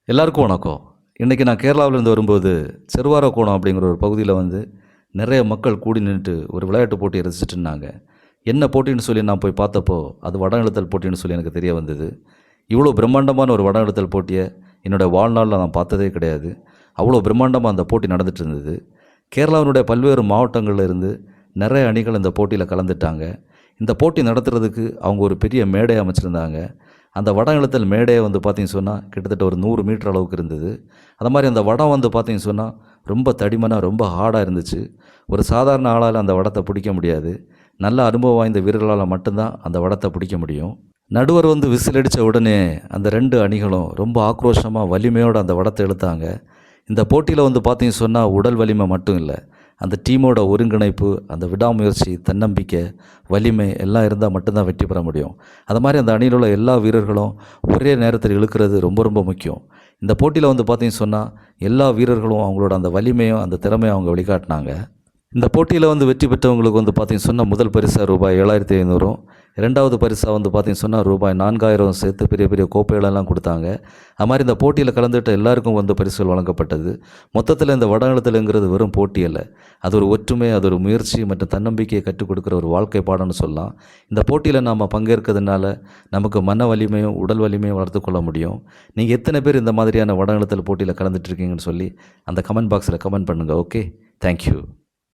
எல்லாருக்கும் வணக்கம். இன்றைக்கி நான் கேரளாவிலேருந்து வரும்போது செருவாரக்கோணம் அப்படிங்கிற ஒரு பகுதியில் நிறைய மக்கள் கூடி நின்றுட்டு ஒரு விளையாட்டு போட்டியை ரசிச்சுட்டு இருந்தாங்க. என்ன போட்டின்னு சொல்லி நான் போய் பார்த்தப்போ அது வடம் இழுத்தல் போட்டின்னு சொல்லி எனக்கு தெரிய வந்தது. இவ்வளோ பிரம்மாண்டமான ஒரு வடம் இழுத்தல் போட்டியை என்னோடய வாழ்நாளில் நான் பார்த்ததே கிடையாது. அவ்வளோ பிரம்மாண்டமாக அந்த போட்டி நடந்துட்டு இருந்தது. கேரளாவினுடைய பல்வேறு மாவட்டங்களில் இருந்து நிறைய அணிகள் இந்த போட்டியில் கலந்துட்டாங்க. இந்த போட்டி நடத்துறதுக்கு அவங்க ஒரு பெரிய மேடை அமைச்சிருந்தாங்க. அந்த வடம் இழுத்தல் மேடையை பார்த்தீங்கன்னு சொன்னால் கிட்டத்தட்ட ஒரு 100 மீட்டர் அளவுக்கு இருந்தது. அது மாதிரி அந்த வடம் பார்த்தீங்கன்னு சொன்னால் ரொம்ப தடிமனாக ரொம்ப ஹார்டாக இருந்துச்சு. ஒரு சாதாரண ஆளால் அந்த வடத்தை பிடிக்க முடியாது. நல்ல அனுபவம் வாய்ந்த வீரர்களால் மட்டும்தான் அந்த வடத்தை பிடிக்க முடியும். நடுவர் விசில் அடித்த உடனே அந்த 2 அணிகளும் ரொம்ப ஆக்ரோஷமாக வலிமையோடு அந்த வடத்தை இழுத்தாங்க. இந்த போட்டியில் பார்த்தீங்கன்னு சொன்னால் உடல் வலிமை மட்டும் இல்லை, அந்த டீமோட ஒருங்கிணைப்பு, அந்த விடாமுயற்சி, தன்னம்பிக்கை, வலிமை எல்லாம் இருந்தால் மட்டும்தான் வெற்றி பெற முடியும். அது மாதிரி அந்த அணியில் உள்ள எல்லா வீரர்களும் ஒரே நேரத்தில் இழுக்கிறது ரொம்ப ரொம்ப முக்கியம். இந்த போட்டியில் பார்த்தீங்கன்னு சொன்னால் எல்லா வீரர்களும் அவங்களோட அந்த வலிமையும் அந்த திறமையும் அவங்க வெளிக்காட்டினாங்க. இந்த போட்டியில் வெற்றி பெற்றவங்களுக்கு பார்த்தீங்கன்னு சொன்னால் முதல் பரிசாக ரூபாய் 7500, இரண்டாவது பரிசாக பார்த்தீங்கன்னு சொன்னால் ரூபாய் 4000 சேர்த்து பெரிய பெரிய கோப்பைகளெல்லாம் கொடுத்தாங்க. அது மாதிரி இந்த போட்டியில் கலந்துகிட்ட எல்லாருக்கும் பரிசுகள் வழங்கப்பட்டது. மொத்தத்தில் இந்த வடம் இழுத்தலுங்கிறது வெறும் போட்டி அல்ல, அது ஒரு ஒற்றுமை, அது ஒரு முயற்சி மற்றும் தன்னம்பிக்கையை கற்றுக் கொடுக்குற ஒரு வாழ்க்கை பாடம்னு சொல்லலாம். இந்த போட்டியில் நாம் பங்கேற்கிறதுனால நமக்கு மன வலிமையும் உடல் வலிமையும் வளர்த்துக்கொள்ள முடியும். நீங்கள் எத்தனை பேர் இந்த மாதிரியான வடம் இழுத்தல் போட்டியில் கலந்துட்டுருக்கீங்கன்னு சொல்லி அந்த கமெண்ட் பாக்ஸில் கமெண்ட் பண்ணுங்கள். Okay, thank you.